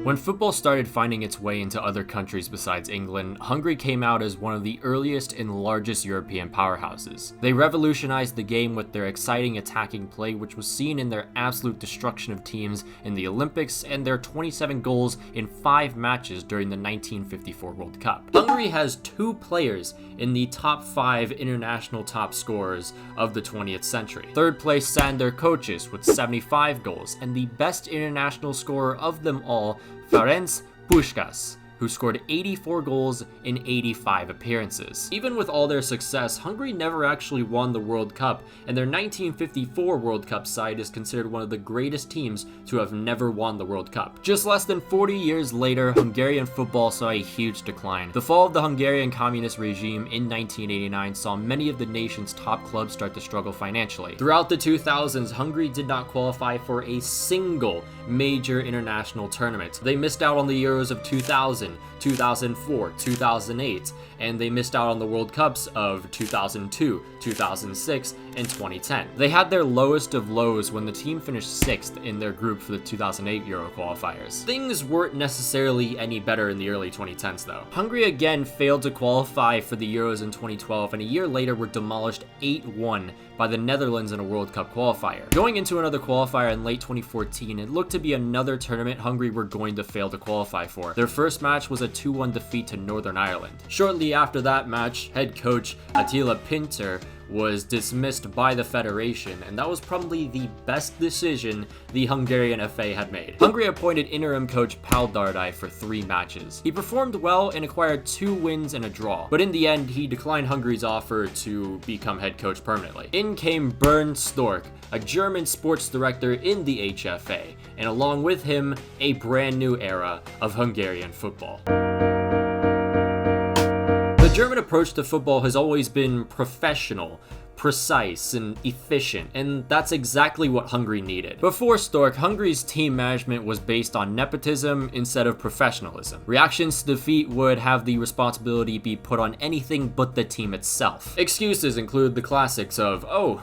When football started finding its way into other countries besides England, Hungary came out as one of the earliest and largest European powerhouses. They revolutionized the game with their exciting attacking play, which was seen in their absolute destruction of teams in the Olympics and their 27 goals in 5 matches during the 1954 World Cup. Hungary has 2 players in the top 5 international top scorers of the 20th century. Third place Sándor Kocsis with 75 goals, and the best international scorer of them all, Ferenc Puskás, who scored 84 goals in 85 appearances. Even with all their success, Hungary never actually won the World Cup, and their 1954 World Cup side is considered one of the greatest teams to have never won the World Cup. Just less than 40 years later, Hungarian football saw a huge decline. The fall of the Hungarian communist regime in 1989 saw many of the nation's top clubs start to struggle financially. Throughout the 2000s, Hungary did not qualify for a single major international tournament. They missed out on the Euros of 2000, 2004, 2008, and they missed out on the World Cups of 2002, 2006, and 2010. They had their lowest of lows when the team finished 6th in their group for the 2008 Euro qualifiers. Things weren't necessarily any better in the early 2010s though. Hungary again failed to qualify for the Euros in 2012, and a year later were demolished 8-1 by the Netherlands in a World Cup qualifier. Going into another qualifier in late 2014, it looked to be another tournament Hungary were going to fail to qualify for. Their first match was a 2-1 defeat to Northern Ireland. Shortly after that match, head coach Attila Pinter was dismissed by the federation, and that was probably the best decision the Hungarian FA had made. Hungary appointed interim coach Pál Dárdai for 3 matches. He performed well and acquired 2 wins and a draw, but in the end he declined Hungary's offer to become head coach permanently. In came Bernd Storck, a German sports director in the HFA, and along with him, a brand new era of Hungarian football. The German approach to football has always been professional, precise, and efficient, and that's exactly what Hungary needed. Before Storck, Hungary's team management was based on nepotism instead of professionalism. Reactions to defeat would have the responsibility be put on anything but the team itself. Excuses include the classics of, oh,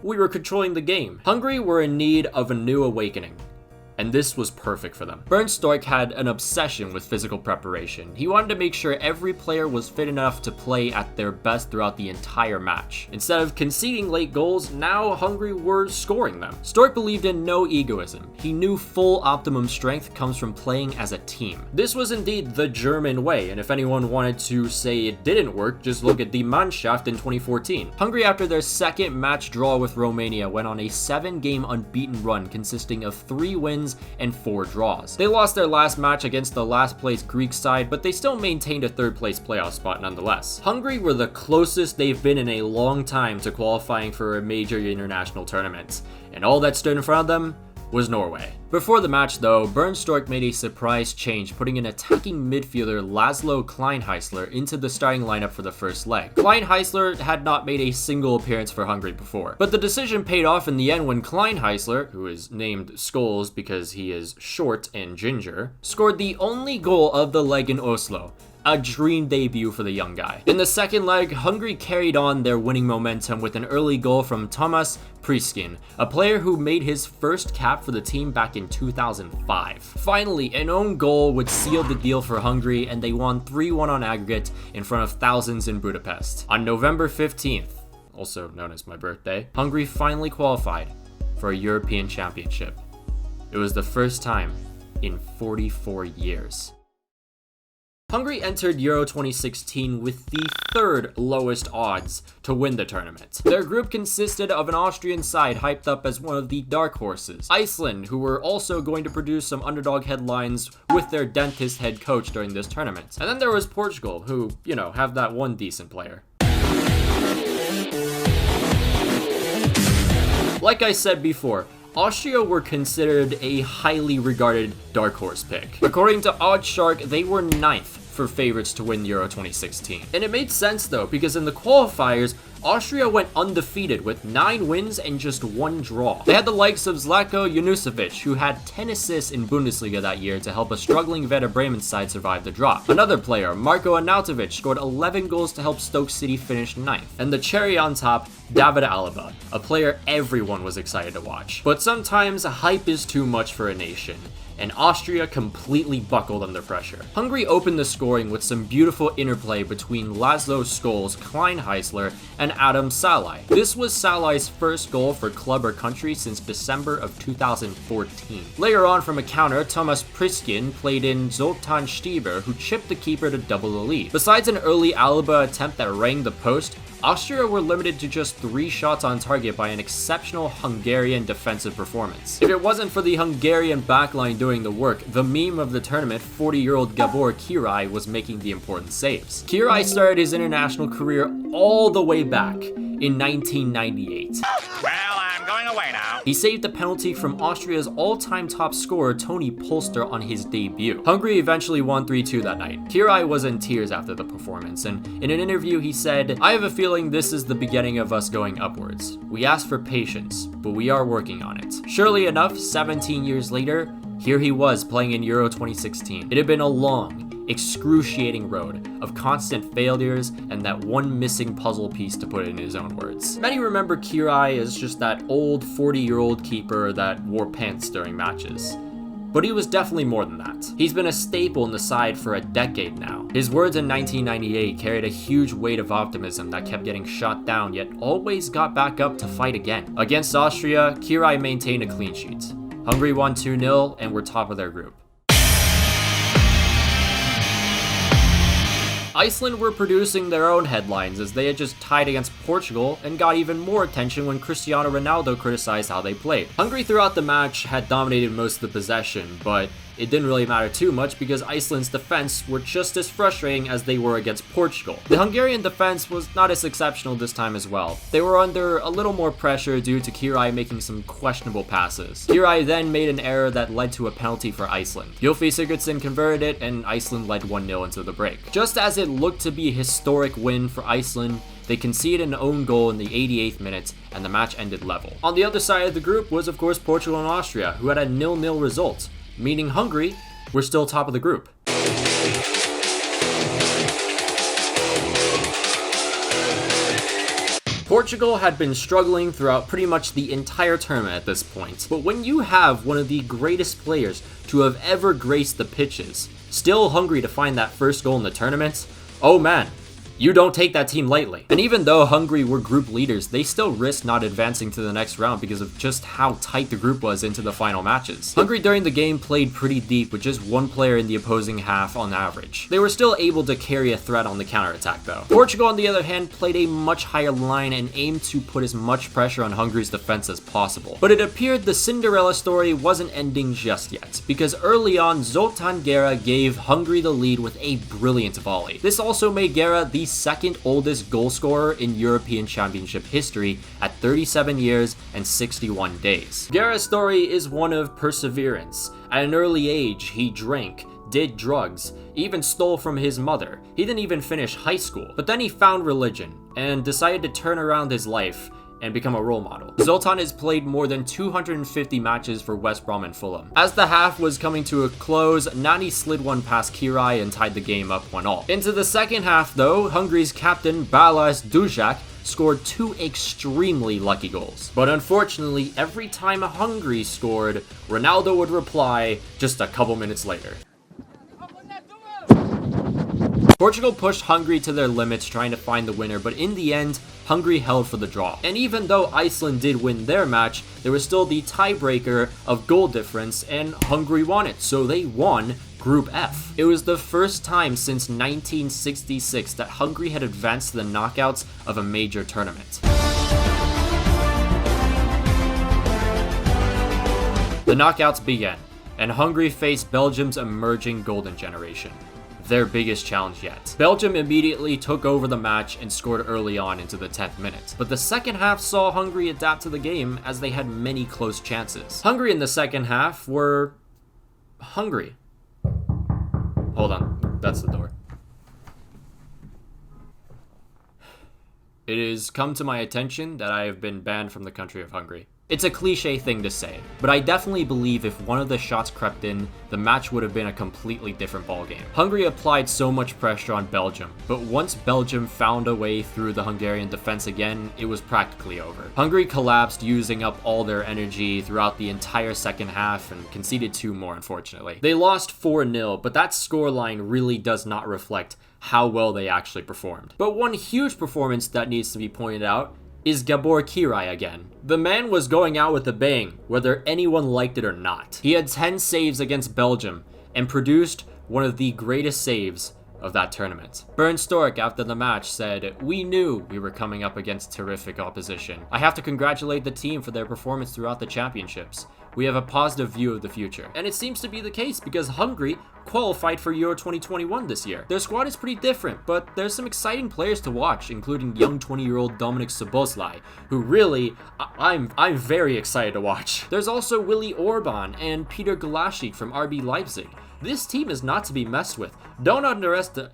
we were controlling the game. Hungary were in need of a new awakening, and this was perfect for them. Bernd Storck had an obsession with physical preparation. He wanted to make sure every player was fit enough to play at their best throughout the entire match. Instead of conceding late goals, now Hungary were scoring them. Storck believed in no egoism. He knew full optimum strength comes from playing as a team. This was indeed the German way, and if anyone wanted to say it didn't work, just look at the Mannschaft in 2014. Hungary, after their second match draw with Romania, went on a 7-game unbeaten run consisting of 3 wins and 4 draws. They lost their last match against the last place Greek side, but they still maintained a 3rd place playoff spot nonetheless. Hungary were the closest they've been in a long time to qualifying for a major international tournament, and all that stood in front of them was Norway. Before the match though, Bernd Storck made a surprise change, putting an attacking midfielder Laszlo Kleinheisler into the starting lineup for the first leg. Kleinheisler had not made a single appearance for Hungary before, but the decision paid off in the end when Kleinheisler, who is named Scholes because he is short and ginger, scored the only goal of the leg in Oslo. A dream debut for the young guy. In the second leg, Hungary carried on their winning momentum with an early goal from Tomas Priskin, a player who made his first cap for the team back in 2005. Finally, an own goal would seal the deal for Hungary, and they won 3-1 on aggregate in front of thousands in Budapest. On November 15th, also known as my birthday, Hungary finally qualified for a European Championship. It was the first time in 44 years. Hungary entered Euro 2016 with the 3rd lowest odds to win the tournament. Their group consisted of an Austrian side hyped up as one of the dark horses, Iceland, who were also going to produce some underdog headlines with their dentist head coach during this tournament. And then there was Portugal, who, you know, have that one decent player. Like I said before, Austria were considered a highly regarded dark horse pick. According to Oddshark, they were 9th for favorites to win Euro 2016. And it made sense though, because in the qualifiers, Austria went undefeated with 9 wins and just 1 draw. They had the likes of Zlatko Junusovic, who had 10 assists in Bundesliga that year to help a struggling Werder Bremen side survive the drop. Another player, Marko Arnautovic, scored 11 goals to help Stoke City finish 9th. And the cherry on top, David Alaba, a player everyone was excited to watch. But sometimes hype is too much for a nation. and Austria completely buckled under pressure. Hungary opened the scoring with some beautiful interplay between Laszlo Scholes, Klein Heisler, and Adam Salai. This was Salai's first goal for club or country since December of 2014. Later on from a counter, Thomas Priskin played in Zoltan Stieber, who chipped the keeper to double the lead. Besides an early Alaba attempt that rang the post, Austria were limited to just 3 shots on target by an exceptional Hungarian defensive performance. If it wasn't for the Hungarian backline doing the work, the meme of the tournament, 40-year-old Gabor Kirai, was making the important saves. Kirai started his international career all the way back in 1998. Well, I'm going away now. He saved a penalty from Austria's all-time top scorer Tony Polster on his debut. Hungary eventually won 3-2 that night. Kirai was in tears after the performance, and in an interview he said, "I have a feeling this is the beginning of us going upwards. We asked for patience, but we are working on it." Surely enough, 17 years later, here he was playing in Euro 2016. It had been a long, excruciating road of constant failures and that one missing puzzle piece, to put it in his own words. Many remember Kirai as just that old 40-year-old keeper that wore pants during matches. But he was definitely more than that. He's been a staple in the side for a decade now. His words in 1998 carried a huge weight of optimism that kept getting shot down, yet always got back up to fight again. Against Austria, Kirai maintained a clean sheet. Hungary won 2-0 and were top of their group. Iceland were producing their own headlines as they had just tied against Portugal and got even more attention when Cristiano Ronaldo criticized how they played. Hungary throughout the match had dominated most of the possession, but it didn't really matter too much because Iceland's defense were just as frustrating as they were against Portugal. The Hungarian defense was not as exceptional this time as well. They were under a little more pressure due to Kirai making some questionable passes. Kirai then made an error that led to a penalty for Iceland. Gylfi Sigurdsson converted it and Iceland led 1-0 into the break. Just as it looked to be a historic win for Iceland, they conceded an own goal in the 88th minute, and the match ended level. On the other side of the group was of course Portugal and Austria, who had a 0-0 result, meaning Hungary were still top of the group. Portugal had been struggling throughout pretty much the entire tournament at this point, but when you have one of the greatest players to have ever graced the pitches still hungry to find that first goal in the tournament, oh man, you don't take that team lightly. And even though Hungary were group leaders, they still risked not advancing to the next round because of just how tight the group was into the final matches. Hungary during the game played pretty deep with just one player in the opposing half on average. They were still able to carry a threat on the counterattack though. Portugal on the other hand played a much higher line and aimed to put as much pressure on Hungary's defense as possible. But it appeared the Cinderella story wasn't ending just yet, because early on Zoltán Gera gave Hungary the lead with a brilliant volley. This also made Gera the second oldest goal scorer in European Championship history at 37 years and 61 days. Gera's story is one of perseverance. At an early age, he drank, did drugs, even stole from his mother. He didn't even finish high school. But then he found religion and decided to turn around his life and become a role model. Zoltan has played more than 250 matches for West Brom and Fulham. As the half was coming to a close, Nani slid one past Kirai and tied the game up 1-1. Into the second half though, Hungary's captain Balázs Duzsák scored 2 extremely lucky goals. But unfortunately, every time Hungary scored, Ronaldo would reply just a couple minutes later. Portugal pushed Hungary to their limits trying to find the winner, but in the end, Hungary held for the draw. And even though Iceland did win their match, there was still the tiebreaker of goal difference, and Hungary won it, so they won Group F. It was the first time since 1966 that Hungary had advanced to the knockouts of a major tournament. The knockouts began, and Hungary faced Belgium's emerging golden generation, their biggest challenge yet. Belgium immediately took over the match and scored early on into the 10th minute. But the second half saw Hungary adapt to the game as they had many close chances. Hungary in the second half were hungry. Hold on, that's the door. It has come to my attention that I have been banned from the country of Hungary. It's a cliche thing to say, but I definitely believe if one of the shots crept in, the match would have been a completely different ballgame. Hungary applied so much pressure on Belgium, but once Belgium found a way through the Hungarian defense again, it was practically over. Hungary collapsed, using up all their energy throughout the entire second half and conceded 2 more, unfortunately. They lost 4-0, but that scoreline really does not reflect how well they actually performed. But one huge performance that needs to be pointed out is Gabor Kirai again. The man was going out with a bang, whether anyone liked it or not. He had 10 saves against Belgium and produced one of the greatest saves of that tournament. Bernd Storck after the match said, "We knew we were coming up against terrific opposition. I have to congratulate the team for their performance throughout the championships. We have a positive view of the future." And it seems to be the case because Hungary qualified for Euro 2021 this year. Their squad is pretty different, but there's some exciting players to watch, including young 20-year-old Dominik Szoboszlai, who really, I'm very excited to watch. There's also Willy Orban and Peter Glasik from RB Leipzig. This team is not to be messed with. Don't underestimate.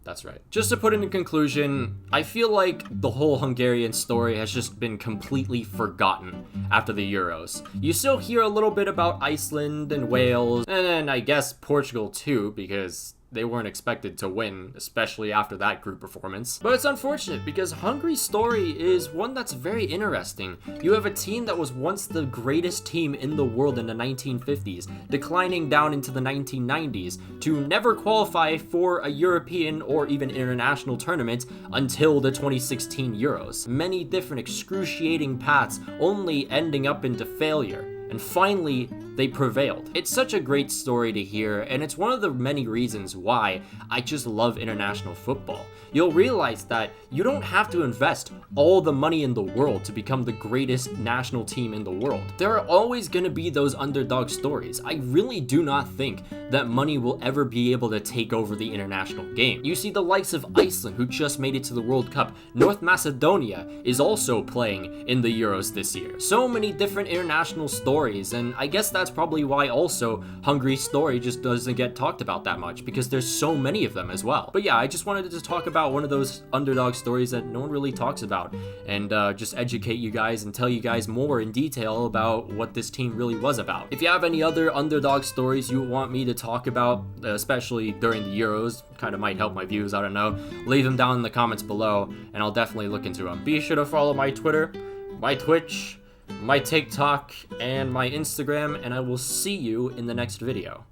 That's right. Just to put in a conclusion, I feel like the whole Hungarian story has just been completely forgotten after the Euros. You still hear a little bit about Iceland and Wales, and I guess Portugal too, because they weren't expected to win, especially after that group performance. But it's unfortunate because Hungary's story is one that's very interesting. You have a team that was once the greatest team in the world in the 1950s, declining down into the 1990s to never qualify for a European or even international tournament until the 2016 Euros. Many different excruciating paths only ending up into failure. And finally, they prevailed. It's such a great story to hear, and it's one of the many reasons why I just love international football. You'll realize that you don't have to invest all the money in the world to become the greatest national team in the world. There are always going to be those underdog stories. I really do not think that money will ever be able to take over the international game. You see the likes of Iceland, who just made it to the World Cup. North Macedonia is also playing in the Euros this year. So many different international stories, and I guess that's probably why also Hungary's story just doesn't get talked about that much, because there's so many of them as well. But yeah, I just wanted to talk about one of those underdog stories that no one really talks about, and just educate you guys and tell you guys more in detail about what this team really was about. If you have any other underdog stories you want me to talk about, especially during the Euros, kind of might help my views, I don't know, leave them down in the comments below, and I'll definitely look into them. Be sure to follow my Twitter, my Twitch, my TikTok, and my Instagram, and I will see you in the next video.